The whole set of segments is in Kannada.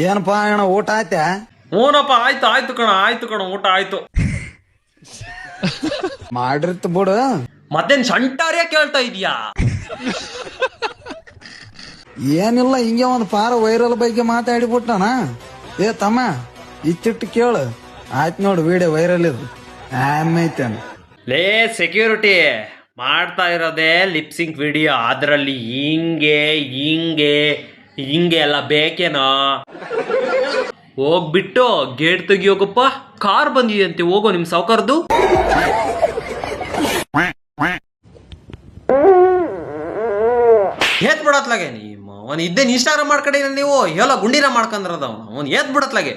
ಏನಪ್ಪಾ ಅಣ್ಣ ಊಟ ಆಯ್ತಾ? ಹ್ಞೂನಪ್ಪ ಆಯ್ತು ಕಣ ಊಟ ಆಯ್ತು. ಮಾಡಿರ್ತ ಬಿಡು. ಮತ್ತೇನ್ ಸಂಟಾರ್ಯ ಕೇಳ್ತಾ ಇದೀಯಾ? ಏನಿಲ್ಲ, ಹಿಂಗೆ ಒಂದು ಪಾರ ವೈರಲ್ ಬಗ್ಗೆ ಮಾತಾಡಿಬಿಟ್ಟಣ. ಏ ತಮ್ಮ, ಇಚ್ಚಿಟ್ಟು ಕೇಳು. ಆಯ್ತು ನೋಡು, ವಿಡಿಯೋ ವೈರಲ್ ಇದು ಆಮೇತೇನು. ಲೇ ಸೆಕ್ಯೂರಿಟಿ, ಮಾಡ್ತಾ ಇರೋದೇ ಲಿಪ್ಸಿಂಗ್ ವಿಡಿಯೋ, ಅದರಲ್ಲಿ ಹಿಂಗೆ ಎಲ್ಲ ಬೇಕೇನೋ? ಹೋಗ್ಬಿಟ್ಟು ಗೇಟ್ ತೆಗಿಯೋಗಪ್ಪ, ಕಾರ್ ಬಂದಿದೆ ಹೋಗೋ ನಿಮ್ ಸಾವುಕಾರ್ದು. ಏತ್ ಬಿಡತ್ಲಾಗೆ ನೀವು ಅವನ್ ಇದ್ದೇನು ಇನ್ಸ್ಟಾಗ್ರಾಮ್ ಮಾಡ್ಕಡಿ ನೀವು ಎಲ್ಲ ಗುಂಡಿರ ಮಾಡ್ಕೊಂಡ್ರದ ಅವನು ಏತ್ ಬಿಡತ್ಲಾಗೆ.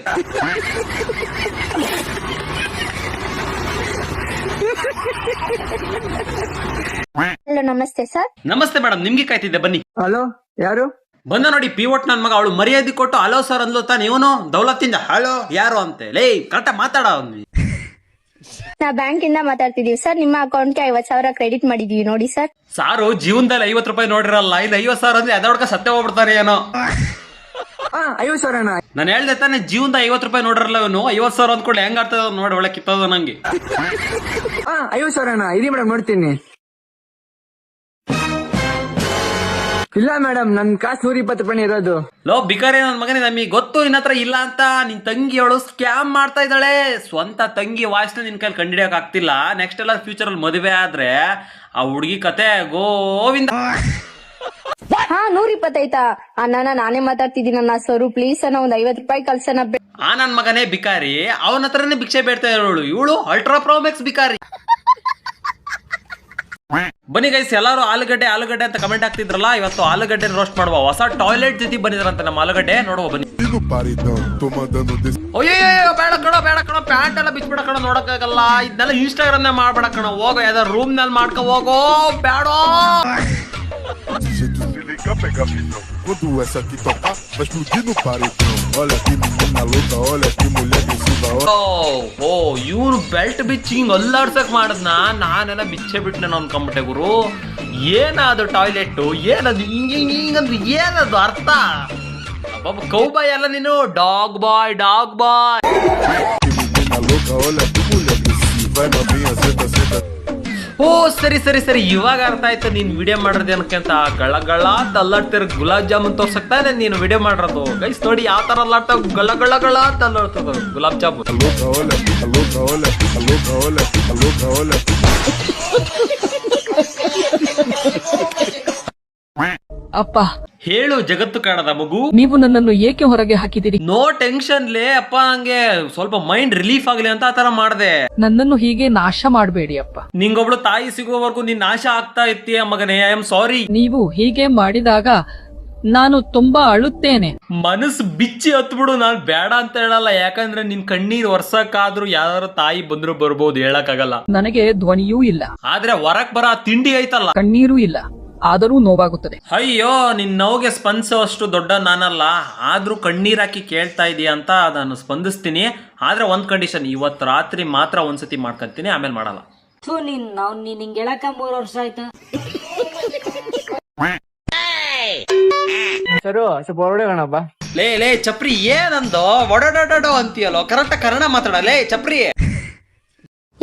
ಹಲೋ, ನಮಸ್ತೆ ಸರ್. ನಮಸ್ತೆ ಮೇಡಮ್, ನಿಮ್ಗೆ ಕಾಯ್ತಿದ್ದೆ ಬನ್ನಿ. ಹಲೋ, ಯಾರು? ಬಂದ ನೋಡಿ ಪಿವಟ್ ನನ್ ಮಗ, ಅವಳು ಮರ್ಯಾದೆ ಕೊಟ್ಟು ಹಲೋ ಸರ್ ಅಂದ್ಲು ತಾನೆ, ಇವನು ದೌಲತ್ತಿಂದ ಹಲೋ ಯಾರು ಅಂತೆ. ಲೇ ಕರೆಕ್ಟ್ ಮಾತಾಡ. ನಾ ಬ್ಯಾಂಕ್ ಇಂದ ಮಾತಾಡ್ತಿದೀವಿ ಸರ್. ನಿಮ್ಮ ಅಕೌಂಟ್ಗೆ 50,000 ಕ್ರೆಡಿಟ್ ಮಾಡಿದೀವಿ ನೋಡಿ ಸರ್. ಸಾರು ಜೀವನದಲ್ಲಿ 50 ರೂಪಾಯಿ ನೋಡಿರಲ್ಲ, ಇಲ್ಲಿ 50,000 ಅಂದ್ರೆ ಅದೊಡ್ಕ ಸತ್ಯ ಹೋಗ್ಬಿಡ್ತಾರೆ ಏನೋ. 50,000 ನಾನು ಹೇಳ್ದೆ ತಾನೆ, ಜೀವನದ 50 ರೂಪಾಯಿ ನೋಡಿರಲ್ಲ ಇವನು. 50,000 ಅಂದ್ಕೊಳ್ಳಿ ಹೆಂಗ ಆಗ್ತದ ನೋಡಿ, ಒಳ್ಳೆ ಕಿತ್ತದ ನಂಗೆ. 50,000 ಇರಿ ಮೇಡಮ್, ನೋಡ್ತೀನಿ. ಇಲ್ಲ ಮೇಡಮ್, ನನ್ ಕಾಸು 120 ರೂಪಾಯಿ ಇರೋದು. ಲೋ ಬಿಕಾರಿ ನನ್ ಮಗನೇ, ನಮಗೆ ಗೊತ್ತು ನಿನ್ನ ಹತ್ರ ಇಲ್ಲ ಅಂತ. ನಿನ್ ತಂಗಿ ಅವಳು ಸ್ಕ್ಯಾಮ್ ಮಾಡ್ತಾ ಇದ್ದಾಳೆ. ಸ್ವಂತ ತಂಗಿ ವಾಯ್ಸ್ನ ನಿನ್ ಕೈಲಿ ಕಂಡಿಡಿಯಕ್ ಆಗ್ತಿಲ್ಲ. ನೆಕ್ಸ್ಟ್ ಎಲ್ಲ ಫ್ಯೂಚರ್ ಅಲ್ಲಿ ಮದುವೆ ಆದ್ರೆ ಆ ಹುಡುಗಿ ಕತೆ ಗೋವಿಂದ. 125 ಅಣ್ಣ, ನಾನೇ ಮಾತಾಡ್ತಿದ್ದೀನಿ ಅಣ್ಣ. ಸರು ಪ್ಲೀಸ್ ಅಣ್ಣ, ಒಂದ್ 50 ರೂಪಾಯಿ ಕಳ್ಸಣ. ಆ ನನ್ ಮಗನೇ ಬಿಕಾರಿ, ಅವನ ಹತ್ರನೇ ಭಿಕ್ಷೆ ಬೇಡ್ತಾ ಇರೋಳು ಇವಳು. ಅಲ್ಟ್ರಾ ಪ್ರೋಮ್ಯಾಕ್ಸ್ ಬಿಕಾರಿ. ಬನ್ನಿ ಗೈಸ್, ಎಲ್ಲಾರು ಆಲೂಗಡ್ಡೆ ಅಂತ ಕಮೆಂಟ್ ಆಗ್ತಿದ್ರಲ್ಲ, ಇವತ್ತು ಆಲೂಗಡ್ಡೆ ರೋಸ್ಟ್ ಮಾಡುವ. ಹೊಸ ಟಾಯ್ಲೆಟ್ ಜೊತೆ ಬಂದಿದ್ರಂತೆ ನಮ್ಮ ಆಲೂಗಡ್ಡೆ, ನೋಡುವ ಬನ್ನಿ. ಅಯ್ಯೋ ಬೇಡ ಕಣೋ, ಪ್ಯಾಂಟ್ ಎಲ್ಲ ಬಿಚ್ಬಿಡ ಕಣ, ನೋಡಕ್ಕಾಗಲ್ಲ. ಇದನ್ನೆಲ್ಲ ಇನ್ಸ್ಟಾಗ್ರಾಮ್ ನೇ ಮಾಡ್ಬೇಡ ಕಣ, ಹೋಗೋ ಯಾವ್ದಾರು ರೂಮ್ ನಲ್ಲಿ ಮಾಡ್ಕೊ ಹೋಗೋ. ಬೇಡೋ. Quando essa aqui tocar, vai explodir no paredão. Olha que menina louca, olha que mulher agressiva. ಓ ಇವ್ರು ಬೆಲ್ಟ್ ಬಿಚ್ಚಿ ಹಿಂಗ್ ಅಲ್ಲಾಡ್ಸಕ್ ಮಾಡದ್ನ, ನಾನೆಲ್ಲ ಬಿಚ್ಚೆ ಬಿಟ್ಲೆ ಅನ್ಕೊಂಬಿಟ್ಟೆ ಗುರು. ಏನದು ಟಾಯ್ಲೆಟ್, ಏನದು ಹಿಂಗಂದ್ರೆ ಏನದು ಅರ್ಥ? ಅಬ್ಬಬ್ಬ, ಕೌಬಾಯ್ ಅಲ್ಲ ನೀನು, ಡಾಗ್ ಬಾಯ್. Que menina louca, olha que mulher agressiva. Vai novinha, senta. ಓ ಸರಿ, ಇವಾಗ ಅರ್ಥ ಆಯ್ತು ನೀನ್ ವಿಡಿಯೋ ಮಾಡಿರೋದು ಏನಕ್ಕಂತ. ಗಳ ಅಂತ ಅಲ್ಲಾಡ್ತಿರ ಗುಲಾಬ್ ಜಾಮೂನ್ ತೋರ್ಸಕ್ತಾನೆ ನೀನು ವಿಡಿಯೋ ಮಾಡಿರೋದು. ಗೈಸ್ ನೋಡಿ ಯಾವ ತರ ಅಲ್ಲಾಡ್ತಾವ, ಗಳ ಅಂತ ಅಲ್ಲಾಡ್ತದ ಗುಲಾಬ್ ಜಾಮೂನ್. ಅಪ್ಪ, ಹೇಳು ಜಗತ್ತು ಕಾಣದ ಮಗು, ನೀವು ನನ್ನನ್ನು ಏಕೆ ಹೊರಗೆ ಹಾಕಿದಿರಿ? ನೋ ಟೆನ್ಷನ್ ಲೇ ಅಪ್ಪ, ನಂಗೆ ಸ್ವಲ್ಪ ಮೈಂಡ್ ರಿಲೀಫ್ ಆಗ್ಲಿ ಅಂತ ಆ ತರ ಮಾಡ್ದೆ. ನನ್ನನ್ನು ಹೀಗೆ ನಾಶ ಮಾಡಬೇಡಿ ಅಪ್ಪ. ನಿಂಗೊಬ್ಳು ತಾಯಿ ಸಿಗೋವರೆಗೂ ನೀನ್ ನಾಶ ಆಗ್ತಾ ಇರ್ತೀಯ ಮಗನೇ. I am sorry. ನೀವು ಹೀಗೆ ಮಾಡಿದಾಗ ನಾನು ತುಂಬಾ ಅಳುತ್ತೇನೆ. ಮನಸ್ಸು ಬಿಚ್ಚಿ ಹತ್ಬಿಡು, ನಾನ್ ಬೇಡ ಅಂತ ಹೇಳಲ್ಲ. ಯಾಕಂದ್ರೆ ನಿನ್ ಕಣ್ಣೀರ್ ವರ್ಷಕ್ಕಾದ್ರೂ ಯಾರು ತಾಯಿ ಬಂದ್ರು ಬರ್ಬೋದು, ಹೇಳಕ್ಕಾಗಲ್ಲ. ನನಗೆ ಧ್ವನಿಯೂ ಇಲ್ಲ, ಆದ್ರೆ ಹೊರಕ್ ಬರ ತಿಂಡಿ ಐತಲ್ಲ, ಕಣ್ಣೀರೂ ಇಲ್ಲ, ಆದರೂ ನೋವಾಗುತ್ತದೆ. ಅಯ್ಯೋ, ನಿನ್ ನೋವಿಗೆ ಸ್ಪಂದಿಸೋ ಅಷ್ಟು ದೊಡ್ಡ ನಾನಲ್ಲ. ಆದ್ರೂ ಕಣ್ಣೀರ್ ಹಾಕಿ ಕೇಳ್ತಾ ಇದೀಯ ಅಂತ ನಾನು ಸ್ಪಂದಿಸ್ತೀನಿ. ಆದ್ರೆ ಒಂದ್ ಕಂಡೀಷನ್, ಇವತ್ ರಾತ್ರಿ ಮಾತ್ರ ಒಂದ್ಸತಿ ಮಾಡ್ಕೊಂತೀನಿ, ಆಮೇಲೆ ಮಾಡಲ್ಲ. ನೀನ್ ಹಿಂಗ್ ಹೇಳಕ 3 ವರ್ಷ ಆಯ್ತು. ಸರು ಸ್ವಲ್ಪ ಹೊರಡೆ ಕಣಪ್ಪ. ಲೇ ಚಪ್ರಿ, ಏನಂದೋ ಒಡಡೋ ಅಂತೀಯಲ್ಲೋ, ಕರೆಕ್ಟ್ ಕನ್ನಡ ಮಾತಾಡಲೇ ಚಪ್ರಿ.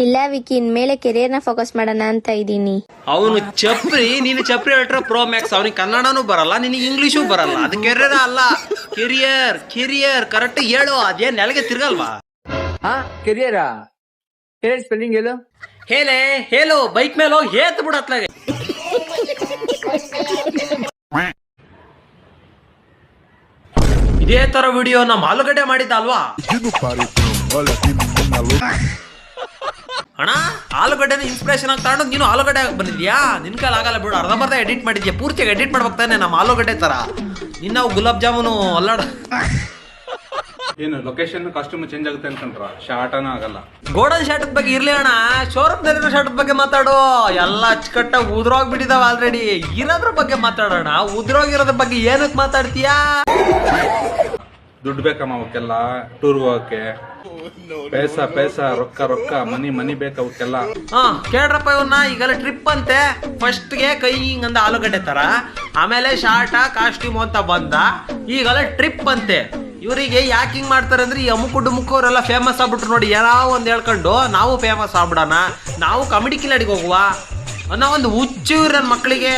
ಇಲ್ಲ ವಿಕಿ, ಇನ್ಮೇಲೆ ಕೆರಿಯರ್ನ ಫೋಕಸ್ ಮಾಡೋಣ ಅಂತ ಇದ್ದೀನಿ. ಅವನು ಚಪ್ರಿ, ನೀನು ಚಪ್ರಿ ಅಲ್ಟ್ರಾ ಪ್ರೋ ಮ್ಯಾಕ್ಸ್. ಅವನಿಗೆ ಕನ್ನಡನೂ ಬರಲ್ಲ, ನಿನಗೆ ಇಂಗ್ಲಿಷು ಬರಲ್ಲ. ಅದು ಕೆರಿಯರ್ ಅಲ್ಲ, ಕೆರಿಯರ್ ಕರೆಕ್ಟ್ ಹೇಳು. ಅದೇನ್ ನೆಲಗೆ ತಿರ್ಗಲ್ವಾ? ಕೆರಿಯರ್ ಸ್ಪೆಲ್ಲಿಂಗ್ ಹೇಳು ಬೈಕ್ ಮೇಲೆ ಹೋಗಿ ಹೇತ್ ಬಿಡತ್ಲಾಗೆ. ಇದೇ ತರ ವಿಡಿಯೋ ನಮ್ಮ ಆಲೂಗಡ್ಡೆ ಮಾಡಿದ್ದ ಅಲ್ವಾ ಅಣ್ಣ? ಆಲೂಗಡ್ಡೆನ ಇನ್ಸ್ಪಿರೇಷನ್ ಆಗಿ ತಗೊಂಡು ನೀನು ಆಲೂಗಡ್ಡೆ ಬಂದಿದ್ಯಾ? ನಿನ್ ಕಾಲ ಆಗಲ್ಲ ಬಿಡು, ಅರ್ಧಂಬರ್ಧ ಎಡಿಟ್ ಮಾಡಿದ್ಯಾ, ಪೂರ್ತಿಯಾಗಿ ಎಡಿಟ್ ಮಾಡ್ಬೇಕಾನೆ ನಮ್ಮ ಆಲೂಗಡ್ಡೆ ತರ. ನಿನ್ನ ಗುಲಾಬ್ ಜಾಮೂನು ಅಲ್ಲಾಡ. ಏನು ಲೊಕೇಶನ್ ಕಾಸ್ಟ್ಯೂಮ್ ಚೇಂಜ್ ಆಗುತ್ತೆ ಅನ್ಕೊಂಡ್ರ? ಶಾರ್ಟನ ಆಗಲ್ಲ. ಗೋಲ್ಡನ್ ಶರ್ಟ್ ಬಗ್ಗೆ ಇರ್ಲಿ ಅಣ್ಣ, ಶೋರೂಮ್ ನಲ್ಲಿರೋ ಶರ್ಟ್ ಬಗ್ಗೆ ಮಾತಾಡು. ಎಲ್ಲ ಅಚ್ಚುಕಟ್ಟಾಗಿ ಉದ್ರೋಗ್ಬಿಟ್ಟಿದಾವ ಆಲ್ರೆಡಿ. ಇರೋದ್ರ ಬಗ್ಗೆ ಮಾತಾಡೋಣ, ಉದ್ರೋಗಿರೋದ್ರ ಬಗ್ಗೆ ಏನಕ್ಕೆ ಮಾತಾಡ್ತೀಯಾ? ದುಡ್ಡು ಬೇಕಮ್ಮ ಅವಕ್ಕೆಲ್ಲ, ಟೂರ್ ಹೋಗಕ್ಕೆ. ಪೈಸಾ ರೊಕ್ಕ ಮನಿ ಬೇಕು ಅವಕ್ಕೆಲ್ಲ. ಕೇಳ್ರಪ್ಪ ಇವನ್ನ. ಈಗೆಲ್ಲ ಟ್ರಿಪ್ ಅಂತೆ. ಫಸ್ಟ್ಗೆ ಕೈ ಹಿಂಗಂದ ಆಲೂಗಡ್ಡೆ ತರ, ಆಮೇಲೆ ಶಾರ್ಟ ಕಾಸ್ಟ್ಯೂಮ್ ಅಂತ ಬಂದ, ಈಗೆಲ್ಲ ಟ್ರಿಪ್ ಅಂತೆ. ಇವರಿಗೆ ಯಾಕೆ ಹಿಂಗ್ ಮಾಡ್ತಾರೆ ಅಂದ್ರೆ ಈ ಅಮುಕು ಡುಮುಕು ಅವರೆಲ್ಲ ಫೇಮಸ್ ಆಗ್ಬಿಟ್ರು ನೋಡಿ, ಏನೋ ಒಂದ್ ಹೇಳ್ಕೊಂಡು ನಾವು ಫೇಮಸ್ ಆಗ್ಬಿಡೋಣ, ನಾವು ಕಾಮಿಡಿ ಕಿಲಾಡಿಗೆ ಹೋಗುವ ಅನ್ನೋ ಒಂದು ಹುಚ್ಚು ಇವ್ರು ನನ್ನ ಮಕ್ಕಳಿಗೆ.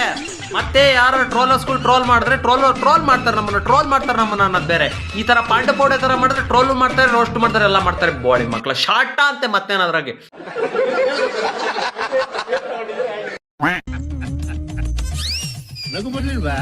ಮತ್ತೆ ಯಾರು ಟ್ರೋಲರ್ಸ್ಗಳು ಟ್ರೋಲ್ ಮಾಡಿದ್ರೆ ಟ್ರೋಲ್ ಮಾಡ್ತಾರೆ ನಮ್ಮನ್ನ ಅನ್ನೋದು ಬೇರೆ. ಈ ತರ ಪಾಂಡಪೋಡೆ ತರ ಮಾಡಿದ್ರೆ ಟ್ರೋಲ್ ಮಾಡ್ತಾರೆ, ರೋಸ್ಟ್ ಮಾಡ್ತಾರೆ, ಎಲ್ಲ ಮಾಡ್ತಾರೆ. ಬೋಳಿ ಮಕ್ಕಳ ಶಾರ್ಟ ಅಂತೆ ಮತ್ತೇನಾದ್ರಾಗೆ. ನಗು ಬರ್ಲಿಲ್ವಾ?